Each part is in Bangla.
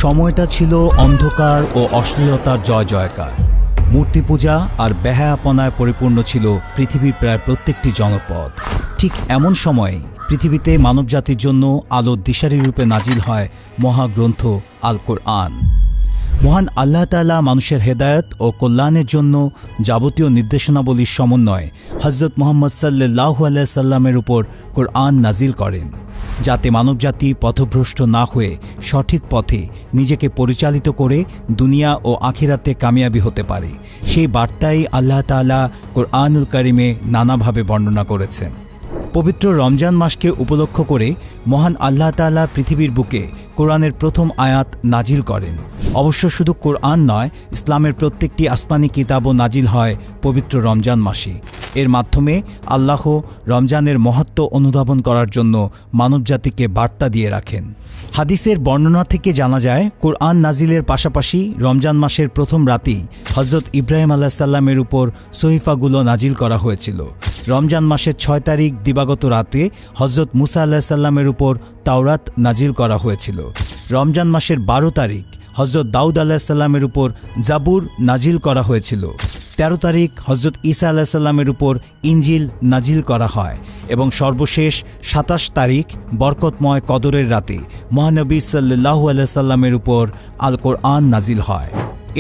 সময়টা ছিল অন্ধকার ও অশ্লীলতার জয় জয়কার। মূর্তি পূজা আর বেহায়াপনায় পরিপূর্ণ ছিল পৃথিবীর প্রায় প্রত্যেকটি জনপদ। ঠিক এমন সময়ে পৃথিবীতে মানবজাতির জন্য আলোর দিশারি রূপে নাজিল হয় মহাগ্রন্থ আল কোরআন। মহান আল্লাহ তাআলা মানুষের হেদায়েত ও কল্যাণের জন্য যাবতীয় নির্দেশনাবলীর সমন্বয়ে হযরত মুহাম্মদ সাল্লাল্লাহু আলাইহি সাল্লামের উপর কোরআন নাজিল করেন, যাতে মানবজাতি পথভ্রষ্ট না হয়ে সঠিক পথে নিজেকে পরিচালিত করে দুনিয়া ও আখিরাতে কামিয়াবি হতে পারে। সেই বার্তাই আল্লাহ তাআলা কোরআনুল কারিমে নানাভাবে বর্ণনা করেছেন। পবিত্র রমজান মাসকে উপলক্ষ করে মহান আল্লাহ তাআলা পৃথিবীর বুকে কোরআনের প্রথম আয়াত নাজিল করেন। অবশ্য শুধু কোরআন নয়, ইসলামের প্রত্যেকটি আসমানি কিতাবও নাজিল হয় পবিত্র রমজান মাসে। এর মাধ্যমে আল্লাহ রমজানের মহত্ব অনুধাবন করার জন্য মানবজাতিকে বার্তা দিয়ে রাখেন। হাদিসের বর্ণনা থেকে জানা যায়, কোরআন নাজিলের পাশাপাশি রমজান মাসের প্রথম রাতেই হযরত ইব্রাহিম আলাইহিস সালামের উপর সহিফাগুলো নাজিল করা হয়েছিল। রমজান মাসের 6 তারিখ দিবাগত রাতে হযরত মুসা আলাইহিস সালামের উপর তাওরাত নাজিল করা হয়েছিল। রমজান মাসের 12 তারিখ হযরত দাউদ আলাইহিস সালামের উপর জাবুর নাজিল করা হয়েছিল। 13 তারিখ হযরত ঈসা আলাইহিস সালামের উপর ইনজিল নাজিল করা হয় এবং সর্বশেষ 27 তারিখ বরকতময় কদরের রাতে মহানবী সাল্লাল্লাহু আলাইহি সাল্লামের উপর আল কোরআন নাজিল হয়।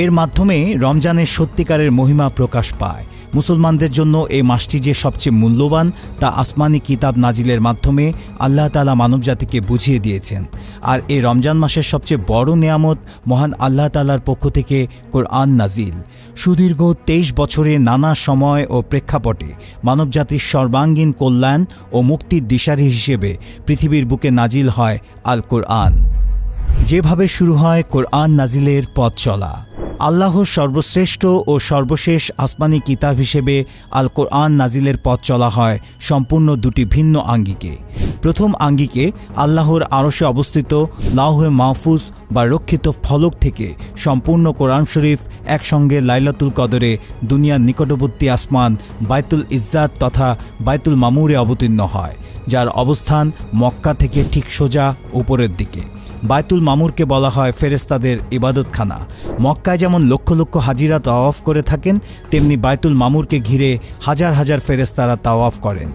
এর মাধ্যমে রমজানের সত্যিকারের মহিমা প্রকাশ পায়। মুসলমানদের জন্য এই মাসটি যে সবচেয়ে মূল্যবান তা আসমানি কিতাব নাজিলের মাধ্যমে আল্লাহ তাআলা মানবজাতিকে বুঝিয়ে দিয়েছেন। আর এই রমজান মাসের সবচেয়ে বড় নেয়ামত মহান আল্লাহ তাআলার পক্ষ থেকে কোরআন নাজিল। সুদীর্ঘ 23 বছরে নানা সময় ও প্রেক্ষাপটে মানবজাতির সর্বাঙ্গীন কল্যাণ ও মুক্তির দিশারি হিসেবে পৃথিবীর বুকে নাজিল হয় আল কোরআন। যেভাবে শুরু হয় কোরআন নাজিলের পথ চলা। আল্লাহর সর্বশ্রেষ্ঠ ও সর্বশেষ আসমানি কিতাব হিসেবে আল কোরআন নাজিলের পথ চলা হয় সম্পূর্ণ দুটি ভিন্ন আঙ্গিকে। প্রথম আঙ্গিকে আল্লাহর আরশে অবস্থিত লাওহে মাহফুজ বা রক্ষিত ফলক থেকে সম্পূর্ণ কোরআন শরীফ একসঙ্গে লাইলাতুল কদরে দুনিয়ার নিকটবর্তী আসমান বাইতুল ইজ্জাত তথা বাইতুল মামুরে অবতীর্ণ হয়, যার অবস্থান মক্কা থেকে ঠিক সোজা উপরের দিকে। বাইতুল মামুরকে বলা হয় ফেরেশতাদের ইবাদতখানা। মক্কায় যেমন লক্ষ লক্ষ হাজিরা তাওয়াফ করে থাকেন, তেমনি বাইতুল মামুরকে ঘিরে হাজার হাজার ফেরেশতারা তাওয়াফ করেন।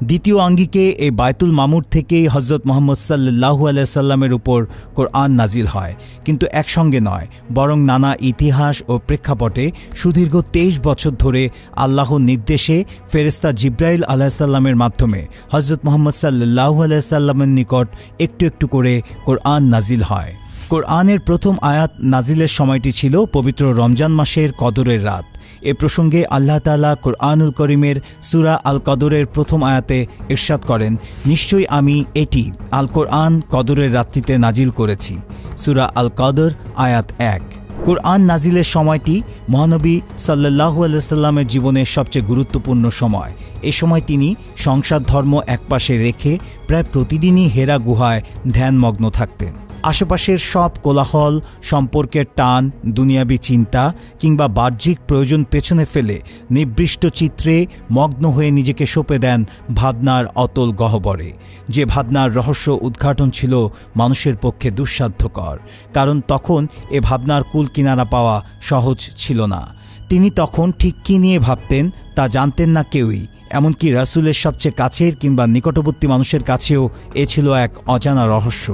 দ্বিতীয় আঙ্গিকে এই বাইতুল মামুর থেকেই হযরত মুহাম্মদ সাল্লাল্লাহু আলাইহি সাল্লামের উপর কোরআন নাজিল হয়, কিন্তু একসঙ্গে নয়, বরং নানা ইতিহাস ও প্রেক্ষাপটে সুদীর্ঘ 23 বছর ধরে আল্লাহর নির্দেশে ফেরেশতা জিব্রাইল আলাইহিস সালামের মাধ্যমে হযরত মুহাম্মদ সাল্লাল্লাহু আলাইহি সাল্লামের নিকট একটু একটু করে কোরআন নাজিল হয়। কোরআনের প্রথম আয়াত নাজিলের সময়টি ছিল পবিত্র রমজান মাসের কদরের রাত। এ প্রসঙ্গে আল্লাহ তাআলা কোরআনুল করিমের সূরা আল কদরের প্রথম আয়াতে ইরশাদ করেন, নিশ্চয়ই আমি এটি আল কোরআন কদরের রাত্রিতে নাজিল করেছি। সূরা আল কদর আয়াত 1। কোরআন নাজিলের সময়টি মহানবী সাল্লাল্লাহু আলাইহি সাল্লামের জীবনের সবচেয়ে গুরুত্বপূর্ণ সময়। এ সময় তিনি সংসার ধর্ম একপাশে রেখে প্রায় প্রতিদিনই হেরা গুহায় ধ্যানমগ্ন থাকতেন। আশেপাশের সব কোলাহল, সম্পর্কের টান, দুনিয়াবি চিন্তা কিংবা বাহ্যিক প্রয়োজন পেছনে ফেলে নিবৃষ্ট চিত্রে মগ্ন হয়ে নিজেকে সঁপে দেন ভাবনার অতল গহ্বরে। যে ভাবনার রহস্য উদ্ঘাটন ছিল মানুষের পক্ষে দুঃসাধ্যকর, কারণ তখন এ ভাবনার কুল কিনারা পাওয়া সহজ ছিল না। তিনি তখন ঠিক কী নিয়ে ভাবতেন তা জানতেন না কেউই, এমনকি রাসূলের সবচেয়ে কাছের কিংবা নিকটবর্তী মানুষের কাছেও এ ছিল এক অজানা রহস্য।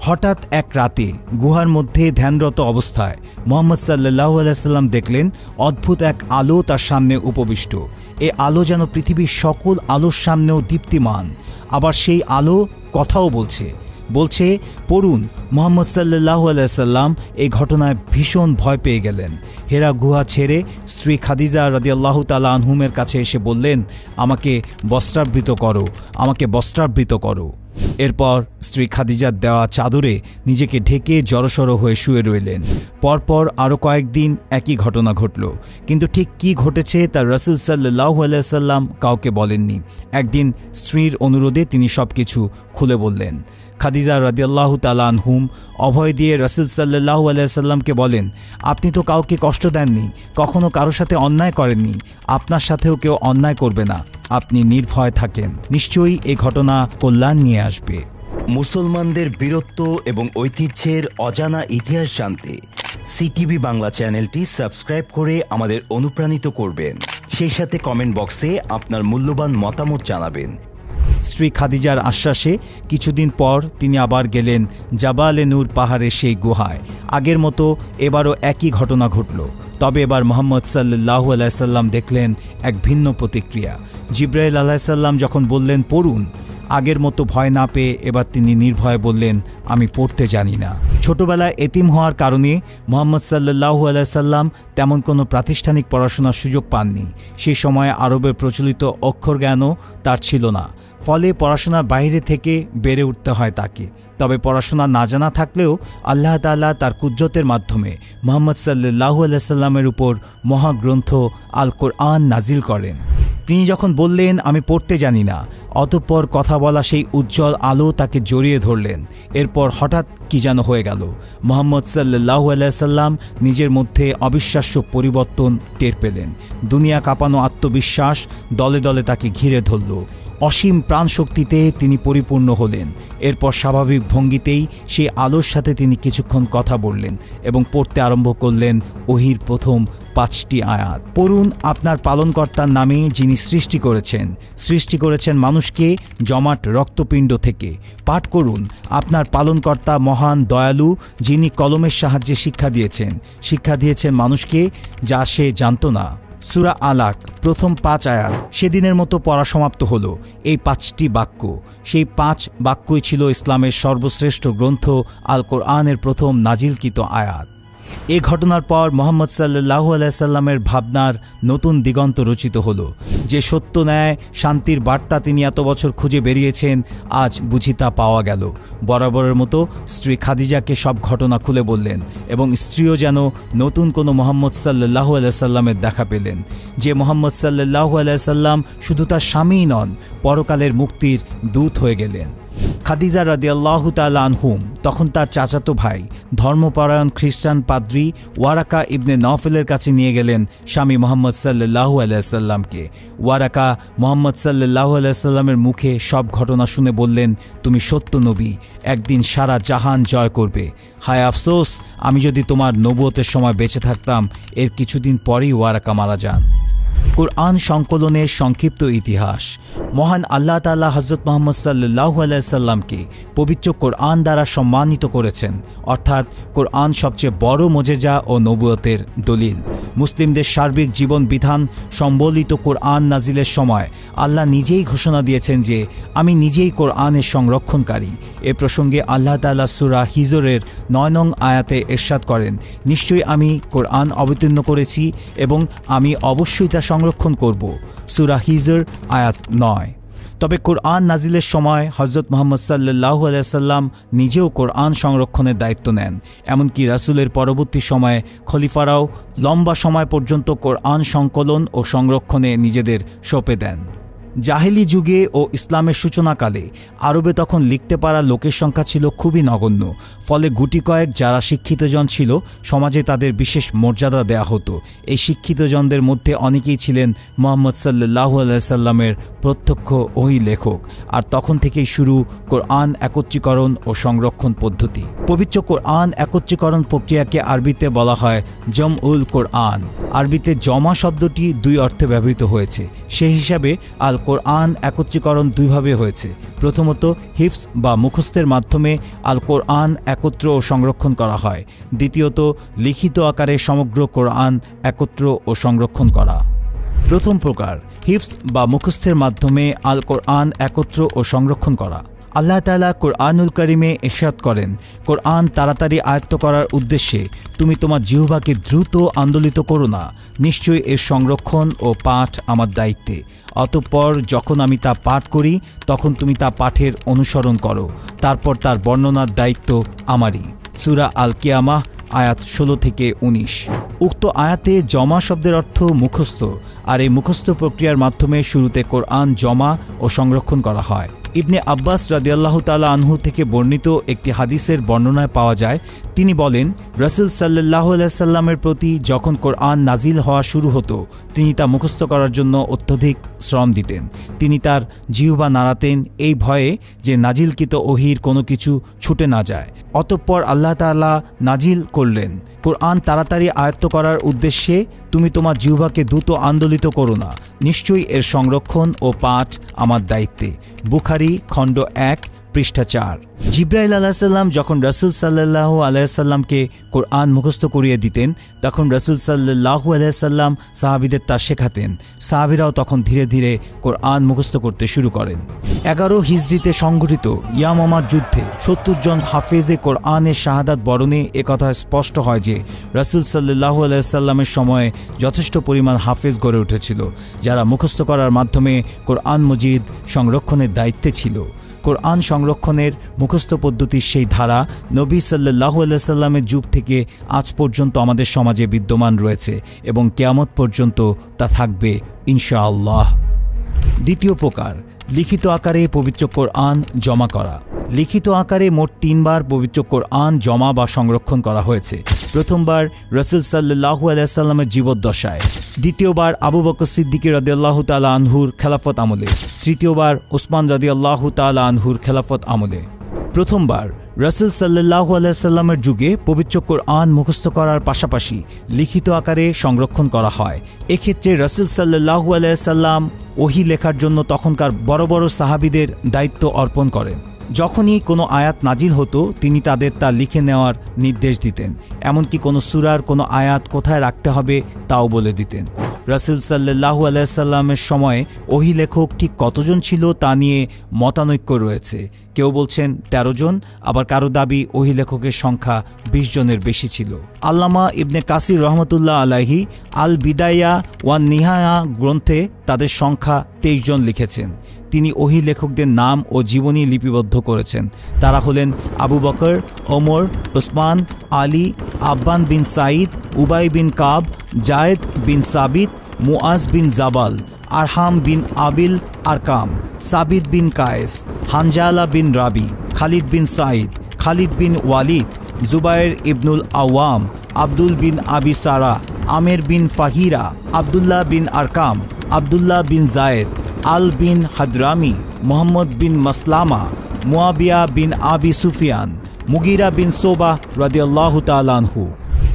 হঠাৎ এক রাতে গুহার মধ্যে ধ্যানরত অবস্থায় মুহাম্মদ সাল্লাল্লাহু আলাইহি সাল্লাম দেখলেন অদ্ভুত এক আলো তার সামনে উপবিষ্ট। এ আলো যেন পৃথিবীর সকল আলোর সামনেও দীপ্তিমান। আবার সেই আলো কথাও বলছে পড়ুন। মুহাম্মদ সাল্লাল্লাহু আলাইহি সাল্লাম এই ঘটনায় ভীষণ ভয় পেয়ে গেলেন। হেরা গুহা ছেড়ে স্ত্রী খাদিজা রাদিয়াল্লাহু তাআলা আনহুমের কাছে এসে বললেন, আমাকে বস্ত্রাবৃত করো। এরপর স্ত্রী খাদিজার দেওয়া চাদরে নিজেকে ঢেকে জড়সড় হয়ে শুয়ে রইলেন। পরপর আরও কয়েকদিন একই ঘটনা ঘটল, কিন্তু ঠিক কী ঘটেছে তা রাসূল সাল্লাল্লাহু আলাইহি সাল্লাম কাউকে বলেননি। একদিন স্ত্রীর অনুরোধে তিনি সবকিছু খুলে বললেন। খাদিজা রাদিয়াল্লাহু তাআলা আনহুম অভয় দিয়ে রাসূল সাল্লাল্লাহু আলাইহি সাল্লামকে বলেন, আপনি তো কাউকে কষ্ট দেননি, কখনো কারোর সাথে অন্যায় করেননি, আপনার সাথেও কেউ অন্যায় করবে না, আপনি নির্ভয় থাকেন, নিশ্চয়ই এই ঘটনা কল্যাণ নিয়ে আসবে। মুসলমানদের বীরত্ব এবং ঐতিহ্যের অজানা ইতিহাস জানতে সিটিভি বাংলা চ্যানেলটি সাবস্ক্রাইব করে আমাদের অনুপ্রাণিত করবেন। সেই সাথে কমেন্ট বক্সে আপনার মূল্যবান মতামত জানাবেন। স্ত্রী খাদিজার আশ্বাসে কিছুদিন পর তিনি আবার গেলেন জাবালে নূর পাহাড়ের সেই গুহায়। আগের মতো এবারও একই ঘটনা ঘটল, তবে এবার মুহাম্মদ সাল্লাল্লাহু আলাইহি সাল্লাম দেখলেন এক ভিন্ন প্রতিক্রিয়া। জিবরাইল আলাইহিস সালাম যখন বললেন পড়ুন, আগের মতো ভয় না পেয়ে এবার তিনি নির্ভয়ে বললেন, আমি পড়তে জানি না। ছোটবেলায় এতিম হওয়ার কারণে মুহাম্মদ সাল্লাল্লাহু আলাইহি সাল্লাম তেমন কোনো প্রাতিষ্ঠানিক পড়াশোনার সুযোগ পাননি। সেই সময়ে আরবের প্রচলিত অক্ষর জ্ঞানও তার ছিল না, ফলে পড়াশোনার বাইরে থেকে বেড়ে উঠতে হয় তাকে। তবে পড়াশোনা না জানা থাকলেও আল্লাহ তাআলা তার কুদরতের মাধ্যমে মুহাম্মদ সাল্লাল্লাহু আলাইহি সাল্লামের উপর মহাগ্রন্থ আল কোরআন নাজিল করেন। তিনি যখন বললেন আমি পড়তে জানি না, অতঃপর কথা বলা সেই উজ্জ্বল আলো তাকে জড়িয়ে ধরলেন। এরপর হঠাৎ কি যেন হয়ে গেল। মুহাম্মদ সাল্লাল্লাহু আলাইহি সাল্লাম নিজের মধ্যে অবিশ্বাস্য পরিবর্তন টের পেলেন। দুনিয়া কাঁপানো আত্মবিশ্বাস দলে দলে তাকে ঘিরে ধরল। অসীম প্রাণশক্তিতে তিনি পরিপূর্ণ হলেন। এরপর স্বাভাবিক ভঙ্গিতেই সেই আলোর সাথে তিনি কিছুক্ষণ কথা বললেন এবং পড়তে আরম্ভ করলেন ওহীর প্রথম 5টি আয়াত। পড়ুন আপনার পালনকর্তার নামে, যিনি সৃষ্টি করেছেন মানুষকে জমাট রক্তপিণ্ড থেকে। পাঠ করুন আপনার পালনকর্তা মহান দয়ালু, যিনি কলমের সাহায্যে শিক্ষা দিয়েছেন মানুষকে যা সে জানত না। সূরা আলাক প্রথম 5 আয়াত। সেদিনের মতো পড়া সমাপ্ত হলো। এই 5টি বাক্য, সেই 5 বাক্যই ছিল ইসলামের সর্বশ্রেষ্ঠ গ্রন্থ আল কোরআনের প্রথম নাজিলকৃত আয়াত। এ ঘটনার পর মুহাম্মদ সাল্লাল্লাহু আলাইহি সাল্লামের ভাবনার নতুন দিগন্ত রচিত হলো। যে সত্য, ন্যায়, শান্তির বার্তা তিনি এত বছর খুঁজে বেরিয়েছেন, আজ বুঝি তা পাওয়া গেল। বরাবরের মতো স্ত্রী খাদিজাকে সব ঘটনা খুলে বললেন এবং স্ত্রীও যেন নতুন কোনো মুহাম্মদ সাল্লাল্লাহু আলাইহি সাল্লামের দেখা পেলেন। যে মুহাম্মদ সাল্লাল্লাহু আলাইহি সাল্লাম শুধু তার স্বামীই নন, পরকালের মুক্তির দূত হয়ে গেলেন। খাদিজা রাদিয়াল্লাহু তাআলা আনহুম তখন তার চাচাতো ভাই ধর্মপরায়ণ খ্রিস্টান পাদ্রী ওয়ারাকা ইবনে নওফেলের কাছে নিয়ে গেলেন স্বামী মুহাম্মদ সাল্লাল্লাহু আলাইহি সাল্লামকে। ওয়ারাকা মুহাম্মদ সাল্লাল্লাহু আলাইহি সাল্লামের মুখে সব ঘটনা শুনে বললেন, তুমি সত্য নবী, একদিন সারা জাহান জয় করবে। হায় আফসোস, আমি যদি তোমার নবুয়তের সময় বেঁচে থাকতাম। এর কিছুদিন পরেই ওয়ারাকা মারা যান। কোরআন সংকলনের সংক্ষিপ্ত ইতিহাস। মহান আল্লাহ তাআলা হযরত মুহাম্মদ সাল্লাল্লাহু আলাইহি সাল্লামকে পবিত্র কোরআন দ্বারা সম্মানিত করেছেন, অর্থাৎ কোরআন সবচেয়ে বড় মুজিজা ও নবুয়তের দলিল। মুসলিমদের সার্বিক জীবন বিধান সম্বলিত কোরআন নাজিলের সময় আল্লাহ নিজেই ঘোষণা দিয়েছেন যে আমি নিজেই কোরআনের সংরক্ষণকারী। এ প্রসঙ্গে আল্লাহ তাআলা সূরা হিজরের 9 নং আয়াতে ইরশাদ করেন, নিশ্চয়ই আমি কোরআন অবতীর্ণ করেছি এবং আমি অবশ্যই তা সংরক্ষণ করব। সূরা হিজর আয়াত 9। তবে কোরআন নাজিলের সময় হযরত মুহাম্মদ সাল্লাল্লাহু আলাইহি সাল্লাম নিজেও কোরআন সংরক্ষণের দায়িত্ব নেন। এমনকি রাসূলের পরবর্তী সময়ে খলিফারাও লম্বা সময় পর্যন্ত কোরআন সংকলন ও সংরক্ষণে নিজেদের সঁপে দেন। জাহেলি যুগে ও ইসলামের সূচনাকালে আরবে তখন লিখতে পারা লোকের সংখ্যা ছিল খুবই নগণ্য। ফলে গুটি কয়েক যারা শিক্ষিতজন ছিল, সমাজে তাদের বিশেষ মর্যাদা দেয়া হতো। এই শিক্ষিতজনদের মধ্যে অনেকেই ছিলেন মুহাম্মদ সাল্লাল্লাহু আলাইহি সাল্লামের প্রত্যক্ষ ওহী লেখক। আর তখন থেকেই শুরু কোরআন একত্রীকরণ ও সংরক্ষণ পদ্ধতি। পবিত্র কোরআন একত্রীকরণ প্রক্রিয়াকে আরবিতে বলা হয় জমউল কোরআন। আরবিতে জমা শব্দটি 2 অর্থে ব্যবহৃত হয়েছে। সেই হিসাবে আল কোরআন একত্রীকরণ 2 ভাবে হয়েছে। প্রথমত, হিফজ বা মুখস্থের মাধ্যমে আল কোরআন একত্র ও সংরক্ষণ করা হয়। দ্বিতীয়ত, লিখিত আকারে সমগ্র কোরআন একত্র ও সংরক্ষণ করা। প্রথম প্রকার, হিফজ বা মুখস্থের মাধ্যমে আল কোরআন একত্র ও সংরক্ষণ করা। আল্লাহ তাআলা কোরআনুল কারিমে ইরশাদ করেন, কোরআন তাড়াতাড়ি আয়ত্ত করার উদ্দেশ্যে তুমি তোমার জিহ্বাকে দ্রুত আন্দোলিত করো না। নিশ্চয়ই এর সংরক্ষণ ও পাঠ আমার দায়িত্বে। অতঃপর যখন আমি তা পাঠ করি তখন তুমি তা পাঠের অনুসরণ করো। তারপর তার বর্ণনার দায়িত্ব আমারই। সূরা আল কিয়ামাহ আয়াত 16 থেকে 19। উক্ত আয়াতে জমা শব্দের অর্থ মুখস্থ, আর এই মুখস্থ প্রক্রিয়ার মাধ্যমে শুরুতে কোরআন জমা ও সংরক্ষণ করা হয়। ইবনে আব্বাস রাদিয়াল্লাহু তাআলা আনহু থেকে বর্ণিত একটি হাদিসের বর্ণনায় পাওয়া যায়, তিনি বলেন, রাসূল সাল্লাল্লাহু আলাইহি সাল্লামের প্রতি যখন কোরআন নাজিল হওয়া শুরু হতো তিনি তা মুখস্থ করার জন্য অত্যধিক শ্রম দিতেন। তিনি তার জিহ্বা নাড়াতেন এই ভয়ে যে নাজিলকৃত ওহীর কোনো কিছু ছুটে না যায়। অতঃপর আল্লাহ তাআলা নাজিল করলেন, কোরআন তাড়াতাড়ি আয়ত্ত করার উদ্দেশ্যে তুমি তোমার জিহ্বাকে দ্রুত আন্দোলিত করো না, নিশ্চয়ই এর সংরক্ষণ ও পাঠ আমার দায়িত্বে। বুখারী খণ্ড 1 পৃষ্ঠা 4। জিবরাইল আলাইহিস সালাম যখন রাসূল সাল্লাল্লাহু আলাইহি সাল্লামকে কোরআন মুখস্থ করিয়ে দিতেন তখন রাসূল সাল্লাল্লাহু আলাইহি সাল্লাম সাহাবীদের তা শেখাতেন। সাহাবীরাও তখন ধীরে ধীরে কোরআন মুখস্থ করতে শুরু করেন। 11 হিজরিতে সংঘটিত ইয়ামামার যুদ্ধে 70 জন হাফেজে কোরআনের শাহাদাত বরণে একথা স্পষ্ট হয় যে রাসূল সাল্লাল্লাহু আলাইহি সাল্লামের সময়ে যথেষ্ট পরিমাণ হাফেজ গড়ে উঠেছিল যারা মুখস্থ করার মাধ্যমে কোরআন মজিদ সংরক্ষণের দায়িত্বে ছিল। কোরআন সংরক্ষণের মুখস্থ পদ্ধতির সেই ধারা নবী সাল্লাল্লাহু আলাইহি সাল্লামের যুগ থেকে আজ পর্যন্ত আমাদের সমাজে বিদ্যমান রয়েছে এবং কিয়ামত পর্যন্ত তা থাকবে ইনশাআল্লাহ। দ্বিতীয় প্রকার, লিখিত আকারে পবিত্র কোরআন জমা করা। লিখিত আকারে মোট 3 বার পবিত্র কোরআন জমা বা সংরক্ষণ করা হয়েছে। প্রথমবার রাসূল সাল্লাল্লাহু আলাইহি সাল্লামের জীবদ্দশায়, দ্বিতীয়বার আবু বকর সিদ্দিক রাদিয়াল্লাহু তাআলা আনহুর খেলাফত আমলে, তৃতীয়বার ওসমান রাদিয়াল্লাহু তাআলা আনহুর খেলাফত আমলে। প্রথমবার রাসূল সাল্লাল্লাহু আলাইহি সাল্লামের যুগে পবিত্র কোরআন মুখস্থ করার পাশাপাশি লিখিত আকারে সংরক্ষণ করা হয়। এক্ষেত্রে রাসূল সাল্লাল্লাহু আলাইহি সাল্লাম ওহী লেখার জন্য তখনকার বড় বড় সাহাবীদের দায়িত্ব অর্পণ করেন। যখনই কোনো আয়াত নাজিল হতো তিনি তাদের তা লিখে নেওয়ার নির্দেশ দিতেন, এমনকি কোনো সূরার কোনো আয়াত কোথায় রাখতে হবে তাও বলে দিতেন। রাসূল সাল্লাল্লাহু আলাইহি সাল্লামের সময়ে ওহী লেখক ঠিক কতজন ছিল তা নিয়ে মতানৈক্য রয়েছে। কেউ বলছেন 13 জন, আবার কারো দাবি ওহী লেখকের সংখ্যা 20 জনের বেশি ছিল। আল্লামা ইবনে কাসির রহমতুল্লাহ আলাইহি আল বিদায়া ওয়ান নিহায়া গ্রন্থে তাদের সংখ্যা 23 জন লিখেছেন। তিনি ওহী লেখকদের নাম ও জীবনী লিপিবদ্ধ করেছেন। তারা হলেন আবু বকর, ওমর, ওসমান, আলী, আব্বান বিন সাঈদ, উবাই বিন কাব, জায়েদ বিন সাবিত, মুআজ বিন জাবাল, আরহাম বিন আবিল আরকাম, সাবিত বিন কায়েস, হানজালা বিন রাবি, খালিদ বিন সাঈদ, খালিদ বিন ওয়ালিদ, জুবায়ের ইবনুল আওয়াম, আব্দুল বিন আবি সারা, আমের বিন ফাহিরা, আবদুল্লাহ বিন আরকাম, আবদুল্লাহ বিন জায়েদ, আল বিন হাদরামি, মোহাম্মদ বিন মাসলামা, মুয়াবিয়া বিন আবি সুফিয়ান, মুগিরা বিন সোবা রাদিয়াল্লাহু তাআলা আনহু।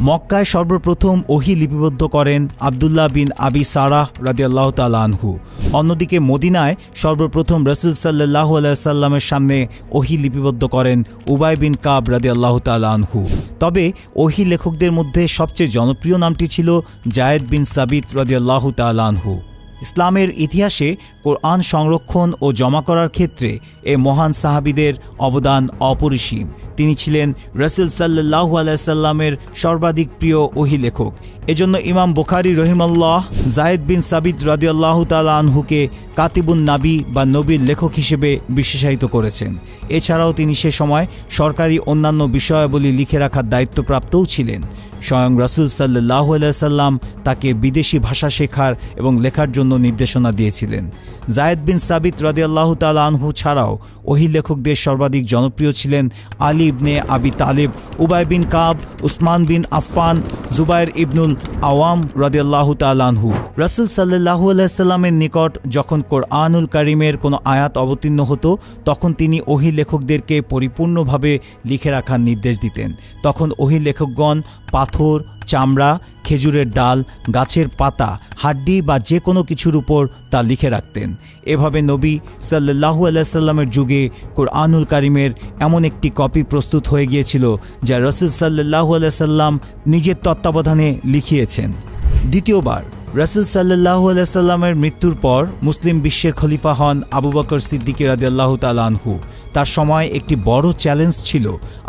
মক্কায় সর্বপ্রথম ওহী লিপিবদ্ধ করেন আবদুল্লাহ বিন আবি সারাহ রাদিয়াল্লাহু তাআলা আনহু। অন্যদিকে মদিনায় সর্বপ্রথম রাসূল সাল্লাল্লাহু আলাইহি সাল্লামের সামনে ওহী লিপিবদ্ধ করেন উবাই বিন কাব রাদিয়াল্লাহু তাআলা আনহু। তবে ওহী লেখকদের মধ্যে সবচেয়ে জনপ্রিয় নামটি ছিল জায়েদ বিন সাবিত রাদিয়াল্লাহু তাআলা আনহু। ইসলামের ইতিহাসে কোরআন সংরক্ষণ ও জমা করার ক্ষেত্রে এ মহান সাহাবীদের অবদান অপরিসীম। তিনি ছিলেন রাসূল সাল্লাল্লাহু আলাইহি সাল্লামের সর্বাধিক প্রিয় ওহী লেখক। এজন্য ইমাম বুখারী রহিমাহুল্লাহ জায়েদ বিন সাবিত রাদিয়াল্লাহু তাআলা আনহুকে কাতিবুন নাবী বা নবীর লেখক হিসেবে বিশেষায়িত করেছেন। এছাড়াও তিনি সে সময় সরকারি অন্যান্য বিষয়াবলী লিখে রাখার দায়িত্বপ্রাপ্তও ছিলেন। স্বয়ং রাসূল সাল্লাল্লাহু আলাইহি সাল্লাম তাকে বিদেশি ভাষা শেখার এবং লেখার জন্য নির্দেশনা দিয়েছিলেন। জায়েদ বিন সাবিত রাদিয়াল্লাহু তাআলা আনহু ছাড়াও ওহী লেখকদের সর্বাধিক জনপ্রিয় ছিলেন আলী ইবনে আবি তালিব, উবাই বিন কাব, উসমান বিন আফফান, জুবায়ের ইবনুল আওয়াম রাদিয়াল্লাহু তাআলা আনহু। রাসূল সাল্লাল্লাহু আলাইহি সাল্লামের নিকট যখন কোরআনুল কারীমের কোনো আয়াত অবতীর্ণ হতো তখন তিনি ওহী লেখকদেরকে পরিপূর্ণভাবে লিখে রাখার নির্দেশ দিতেন। তখন ওহী লেখকগণ পাথর, চামড়া, খেজুরের ডাল, গাছের পাতা, হাড্ডি বা যে কোনো কিছুর উপর তা লিখে রাখতেন। এভাবে নবী সাল্লাল্লাহু আলাইহি সাল্লামের যুগে কোরআনুল কারীমের এমন একটি কপি প্রস্তুত হয়ে গিয়েছিল যা রাসূল সাল্লাল্লাহু আলাইহি সাল্লাম নিজের তত্ত্বাবধানে লিখিয়েছেন। দ্বিতীয়বার রাসূল সাল্লাল্লাহু আলাইহি সাল্লামের মৃত্যুর পর মুসলিম বিশ্বের খলিফা হন আবু বকর সিদ্দিক রাদিয়াল্লাহু তাআলা আনহু। তার সময় একটি বড় চ্যালেঞ্জ ছিল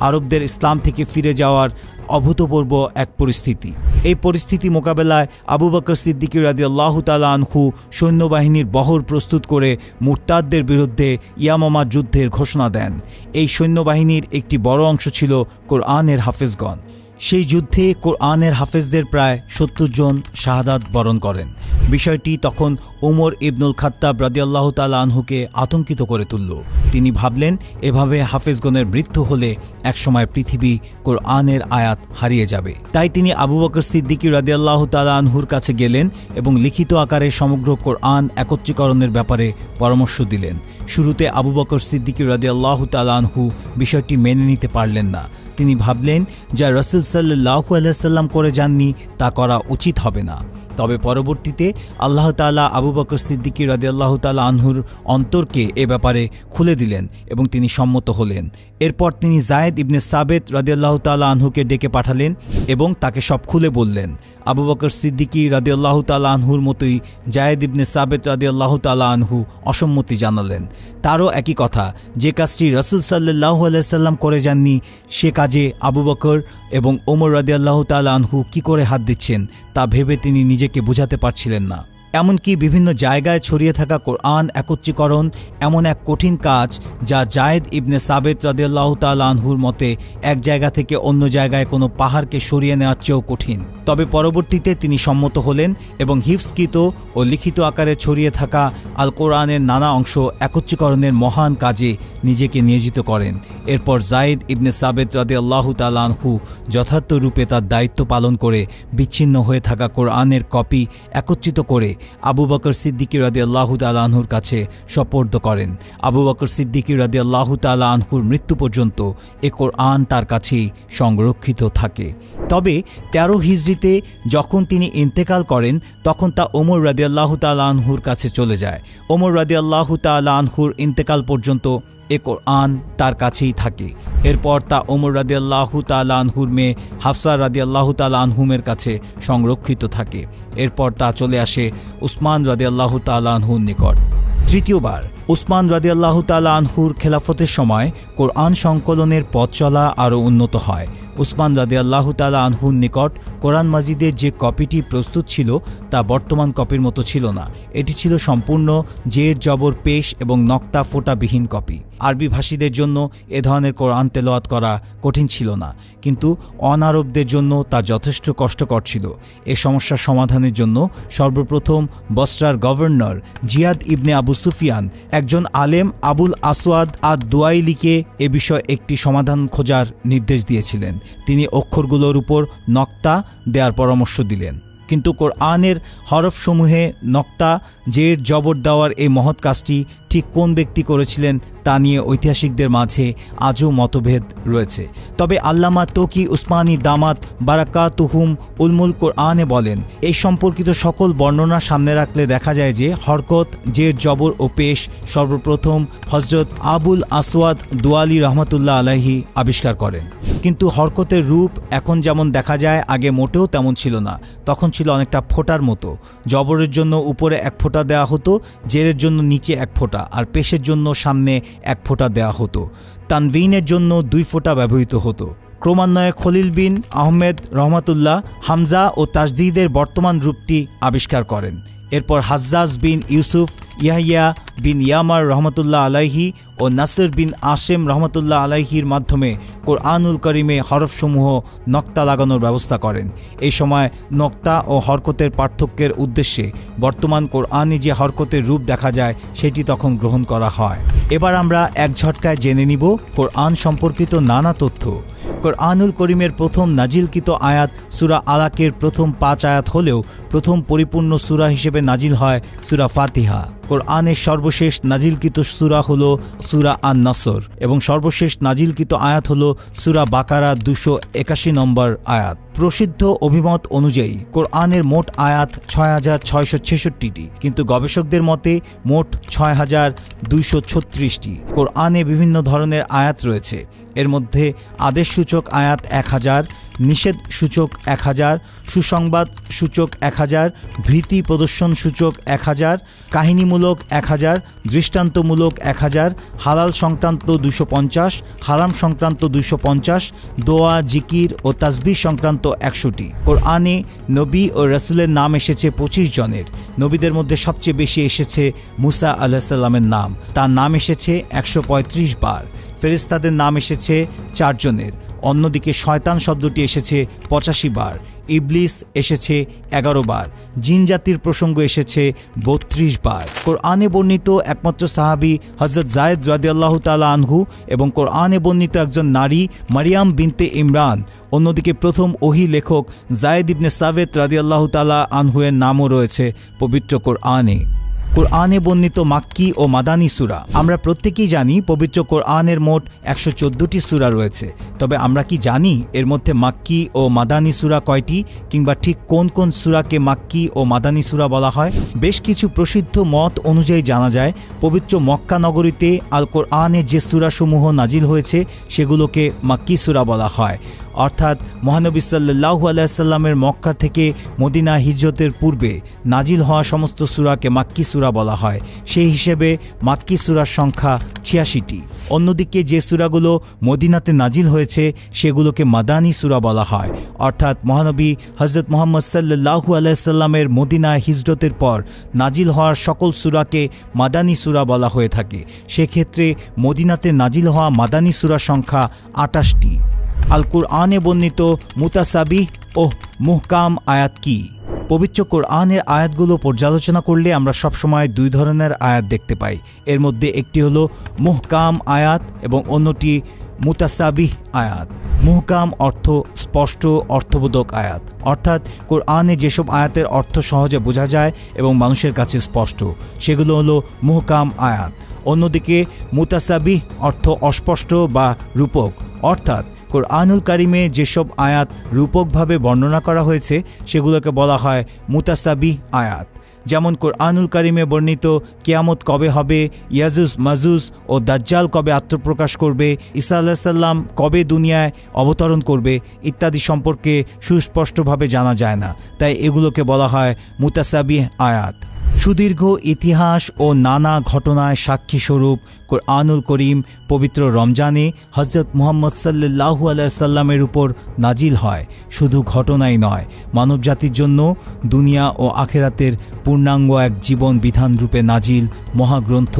আরবদের ইসলাম থেকে ফিরে যাওয়ার অভূতপূর্ব এক পরিস্থিতি। এই পরিস্থিতি মোকাবেলায় আবু বকর সিদ্দিক রাদিয়াল্লাহু তাআলা আনহু সৈন্যবাহিনীর বহর প্রস্তুত করে মুরতাদদের বিরুদ্ধে ইয়ামামা যুদ্ধের ঘোষণা দেন। এই সৈন্যবাহিনীর একটি বড় অংশ ছিল কোরআনের হাফেজগণ। সেই যুদ্ধে কোরআনের হাফেজদের প্রায় ৭০ জন শাহাদাত বরণ করেন। বিষয়টি তখন ওমর ইবনুল খাত্তাব রাদিয়াল্লাহু তাআলা আনহুকে আতঙ্কিত করে তুলল। তিনি ভাবলেন, এভাবে হাফেজগণের মৃত্যু হলে একসময় পৃথিবী কোরআনের আয়াত হারিয়ে যাবে। তাই তিনি আবু বকর সিদ্দিক রাদিয়াল্লাহু তাআলা আনহুর কাছে গেলেন এবং লিখিত আকারে সমগ্র কোরআন একত্রীকরণের ব্যাপারে পরামর্শ দিলেন। শুরুতে আবু বকর সিদ্দিক রাদিয়াল্লাহু তাআলা আনহু বিষয়টি মেনে নিতে পারলেন না। তিনি ভাবলেন, যা রাসূল সাল্লাল্লাহু আলাইহি ওয়াসাল্লাম করে যাননি তা করা উচিত হবে না। তবে পরবর্তীতে আল্লাহ তাআলা আবু বকর সিদ্দিক রাদিয়াল্লাহু তাআলা আনহুর অন্তরকে এ ব্যাপারে খুলে দিলেন এবং তিনি সম্মত হলেন। এরপর তিনি যায়েদ ইবনে সাবেত রাদিয়াল্লাহু তাআলা আনহুকে ডেকে পাঠালেন এবং তাকে সব খুলে বললেন। আবু বকর সিদ্দিকী রাদিয়াল্লাহু তাআলা আনহুর মতোই যায়েদ ইবনে সাবেত রাদিয়াল্লাহু তাআলা আনহু অসম্মতি জানালেন। তারও একই কথা, যে কাজটি রাসূল সাল্লাল্লাহু আলাইহি ওয়াসাল্লাম করে যাননি সে কাজে আবু বকর এবং ওমর রাদিয়াল্লাহু তাআলা আনহু কি করে হাত দিচ্ছেন তা ভেবে তিনি নিজেকে বোঝাতে পারছিলেন না। এমনকি বিভিন্ন জায়গায় ছড়িয়ে থাকা কোরআন একত্রীকরণ এমন এক কঠিন কাজ যা যায়েদ ইবনে সাবেত রাদিয়াল্লাহু তাআলা আনহুর মতে এক জায়গা থেকে অন্য জায়গায় কোনো পাহাড়কে সরিয়ে নেওয়ার চেয়েও কঠিন। তবে পরবর্তীতে তিনি সম্মত হলেন এবং হিফজকৃত ও লিখিত আকারে ছড়িয়ে থাকা আল কোরআনের নানা অংশ একত্রীকরণের মহান কাজে নিজেকে নিয়োজিত করেন। এরপর যায়েদ ইবনে সাবেত রাদিয়াল্লাহু তাআলা আনহু যথার্থ রূপে তার দায়িত্ব পালন করে বিচ্ছিন্ন হয়ে থাকা কোরআনের কপি একত্রিত করে আবু বকর সিদ্দিকী রাদিয়াল্লাহু তাআলা আনহুর কাছে সুপর্দ করেন। আবু বকর সিদ্দিকী রাদিয়াল্লাহু তাআলা আনহুর মৃত্যু পর্যন্ত এ কোরআন তার কাছেই সংরক্ষিত থাকে। তবে ১৩ হিজরিতে যখন তিনি ইন্তেকাল করেন তখন তা ওমর রাদিয়াল্লাহু তাআলা আনহুর কাছে চলে যায়। ওমর রাদিয়াল্লাহু তাআলা আনহুর ইন্তেকাল পর্যন্ত এ কোরআন তার কাছেই থাকে। এরপর তা ওমর রাদিয়াল্লাহু তাআলা আনহুর মেয়ে হাফসা রাদিয়াল্লাহু তাআলা আনহুমের কাছে সংরক্ষিত থাকে। এরপর তা চলে আসে উসমান রাদিয়াল্লাহু তাআলা আনহুর নিকট। তৃতীয়বার উসমান রাদিয়াল্লাহু তাআলা আনহুর খেলাফতের সময় কোরআন সংকলনের পথ চলা আরও উন্নত হয়। উসমান রাদিয়াল্লাহু তাআলা আনহুর নিকট কোরআন মাজিদের যে কপিটি প্রস্তুত ছিল তা বর্তমান কপির মতো ছিল না। এটি ছিল সম্পূর্ণ জের জবর পেশ এবং নক্তা ফোঁটাবিহীন কপি। আরবি ভাষীদের জন্য এ ধরনের কোরআন তেলাওয়াত করা কঠিন ছিল না, কিন্তু অনারবদের জন্য তা যথেষ্ট কষ্টকর ছিল। এ সমস্যার সমাধানের জন্য সর্বপ্রথম বসরার গভর্নর জিয়াদ ইবনে আবু সুফিয়ান একজন আলেম আবুল আসওয়াদ আদ দুয়াইলিকে এ বিষয়ে একটি সমাধান খোঁজার নির্দেশ দিয়েছিলেন। তিনি অক্ষরগুলোর উপর নক্তা দেওয়ার পরামর্শ দিলেন, কিন্তু কোরআনের হরফসমূহে নক্তা জের জবর দেওয়ার এই মহৎ কাজটি ঠিক কোন ব্যক্তি করেছিলেন তা নিয়ে ঐতিহাসিকদের মাঝে আজও মতভেদ রয়েছে। তবে আল্লামা তকি উসমানী দামাত বারাকাতুহুম উলমুল কোরআনে বলেন, এই সম্পর্কিত সকল বর্ণনা সামনে রাখলে দেখা যায় যে হরকত জের জবর ও পেশ সর্বপ্রথম হজরত আবুল আসওয়াদ দুয়ালি রহমতুল্লাহ আলাইহি আবিষ্কার করেন। কিন্তু হরকতের রূপ এখন যেমন দেখা যায় আগে মোটেও তেমন ছিল না। তখন ছিল অনেকটা ফোঁটার মতো। জবরের জন্য উপরে এক ফোঁটা দেওয়া হতো, জেরের জন্য নিচে এক ফোঁটা, আর পেশের জন্য সামনে এক ফোঁটা দেওয়া হতো। তানভিনের জন্য ২ ফোঁটা ব্যবহৃত হতো। ক্রমান্বয়ে খলিল বিন আহমেদ রহমাতুল্লাহ হামজা ও তাজদীদের বর্তমান রূপটি আবিষ্কার করেন। এরপর হাজ্জাজ বিন ইউসুফ, ইয়াহইয়া বিন ইয়ামার রহমতুল্লাহ আলাইহি ও নাসির বিন আসেম রহমতুল্লাহ আলাইহির মাধ্যমে কোরআনুল করিমে হরফসমূহ নক্তা লাগানোর ব্যবস্থা করেন। এই সময় নক্তা ও হরকতের পার্থক্যের উদ্দেশ্যে বর্তমান কোরআনে যে হরকতের রূপ দেখা যায় সেটি তখন গ্রহণ করা হয়। এবার আমরা এক ঝটকায় জেনে নিব কোরআন সম্পর্কিত নানা তথ্য। কোরআনুল করিমের প্রথম নাজিলকৃত আয়াত সূরা আলাকের প্রথম ৫ আয়াত হলেও প্রথম পরিপূর্ণ সূরা হিসেবে নাজিল হয় সূরা ফাতিহা। কোরআনের সর্বশেষ নাজিলকৃত সূরা হল সূরা আন-নাসর এবং সর্বশেষ নাজিলকৃত আয়াত হল সূরা বাকারা ২৮১ নম্বর আয়াত। প্রসিদ্ধ অভিমত অনুযায়ী কোরআনের মোট আয়াত ৬,৬৬৬টি, কিন্তু গবেষকদের মতে মোট ৬,২৩৬টি। কোরআনে বিভিন্ন ধরনের আয়াত রয়েছে। এর মধ্যে আদেশসূচক আয়াত ১,০০০, নিষেধ সূচক ১,০০০, সুসংবাদ সূচক ১,০০০, ভীতি প্রদর্শন সূচক ১,০০০, কাহিনীমূলক ১,০০০, দৃষ্টান্তমূলক ১,০০০, হালাল সংক্রান্ত ২৫০, হারাম সংক্রান্ত ২৫০, দোয়া জিকির ও তাসবিহ সংক্রান্ত ১০০টি। কোরআনে নবী ও রাসূলের নাম এসেছে ২৫ জনের। নবীদের মধ্যে সবচেয়ে বেশি এসেছে মুসা আলাইহিস সালামের নাম, তার নাম এসেছে ১৩৫ বার। ফেরেশতাদের নাম এসেছে ৪ জনের। অন্যদিকে শয়তান শব্দটি এসেছে 85 বার, ইবলিস এসেছে 11 বার, জিন জাতির প্রসঙ্গ এসেছে 32 বার। কোরআনে বর্ণিত একমাত্র সাহাবী হযরত যায়েদ রাদিয়াল্লাহু তাআলা আনহু এবং কোরআনে বর্ণিত একজন নারী মারিয়াম বিনতে ইমরান। অন্যদিকে প্রথম ওহী লেখক যায়েদ ইবনে সাবেত রাদিয়াল্লাহু তাআলা আনহু-এর নামও রয়েছে পবিত্র কোরআনে। কোরআনে বর্ণিত মাক্কি ও মাদানী সূরা। আমরা প্রত্যেকেই জানি পবিত্র কোরআনের মোট 114টি সূরা রয়েছে, তবে আমরা কি জানি এর মধ্যে মাক্কি ও মাদানী সূরা কয়টি, কিংবা ঠিক কোন কোন সূরাকে মাক্কি ও মাদানী সূরা বলা হয়? বেশ কিছু প্রসিদ্ধ মত অনুযায়ী জানা যায় পবিত্র মক্কা নগরীতে আল কোরআনে যে সূরাসমূহ নাজিল হয়েছে সেগুলোকে মাক্কি সূরা বলা হয়। অর্থাৎ মহানবী সাল্লাল্লাহু আলাইহি সাল্লামের মক্কা থেকে মদিনা হিজরতের পূর্বে নাজিল হওয়া সমস্ত সূরাকে মাক্কি সূরা বলা হয়। সেই হিসেবে মাক্কি সূরার সংখ্যা 86টি। অন্যদিকে যে সূরাগুলো মদিনাতে নাজিল হয়েছে সেগুলোকে মাদানী সূরা বলা হয়। অর্থাৎ মহানবী হযরত মুহাম্মদ সাল্লাল্লাহু আলাইহি সাল্লামের মদিনা হিজরতের পর নাজিল হওয়ার সকল সূরাকে মাদানী সূরা বলা হয়ে থাকে। সেক্ষেত্রে মদিনাতে নাজিল হওয়া মাদানী সূরার সংখ্যা 28টি। আল কুরআনে বর্ণিত মুতাসাবিহ ও মুহকাম আয়াত কি? পবিত্র কোরআনের আয়াতগুলো পর্যালোচনা করলে আমরা সবসময় দুই ধরনের আয়াত দেখতে পাই। এর মধ্যে একটি হলো মুহকাম আয়াত এবং অন্যটি মুতাসাবিহ আয়াত। মুহকাম অর্থ স্পষ্ট অর্থবোধক আয়াত, অর্থাৎ কোরআনে যেসব আয়াতের অর্থ সহজে বোঝা যায় এবং মানুষের কাছে স্পষ্ট, সেগুলো হলো মুহকাম আয়াত। অন্যদিকে মুতাসাবিহ অর্থ অস্পষ্ট বা রূপক, অর্থাৎ কোরআনুল কারিমে যেসব আয়াত রূপকভাবে বর্ণনা করা হয়েছে সেগুলোকে বলা হয় মুতাসাবিহ আয়াত। যেমন কোরআনুল কারিমে বর্ণিত কিয়ামত কবে হবে, ইয়াজুজ মাজুজ ও দাজ্জাল কবে আত্মপ্রকাশ করবে, ঈসা আলাইহিস সালাম কবে দুনিয়ায় অবতরণ করবে ইত্যাদি সম্পর্কে সুস্পষ্টভাবে জানা যায় না, তাই এগুলোকে বলা হয় মুতাসাবিহ আয়াত। সুদীর্ঘ ইতিহাস ও নানা ঘটনায় সাক্ষী স্বরূপ কোরআনুল করিম পবিত্র রমজানে হযরত মুহাম্মদ সাল্লাল্লাহু আলাইহি সাল্লামের উপর নাজিল হয়। শুধু ঘটনাই নয়, মানবজাতির জন্য দুনিয়া ও আখিরাতের পূর্ণাঙ্গ এক জীবন বিধান রূপে নাজিল মহাগ্রন্থ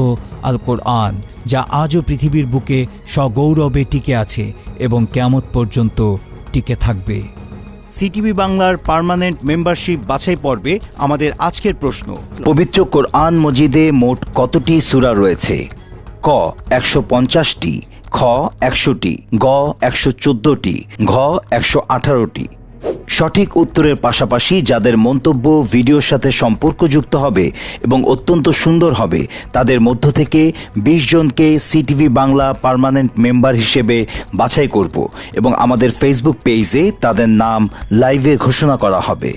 আল কোরআন, যা আজও পৃথিবীর বুকে সগৌরবে টিকে আছে এবং কিয়ামত পর্যন্ত টিকে থাকবে। সিটিভি বাংলার পার্মানেন্ট মেম্বারশিপ বাছাই পর্বে আমাদের আজকের প্রশ্ন: পবিত্র কোরআন মজিদে মোট কতটি সূরা রয়েছে? ক 150টি, খ 100টি, গ 114টি, ঘ 118টি। সঠিক উত্তরের পাশাপাশি যাদের মন্তব্য ভিডিওর সাথে সম্পর্কযুক্ত হবে এবং অত্যন্ত সুন্দর হবে তাদের মধ্য থেকে 20 জনকে সিটিভি বাংলা পার্মানেন্ট মেম্বার হিসেবে বাছাই করব এবং আমাদের ফেসবুক পেজে তাদের নাম লাইভে ঘোষণা করা হবে।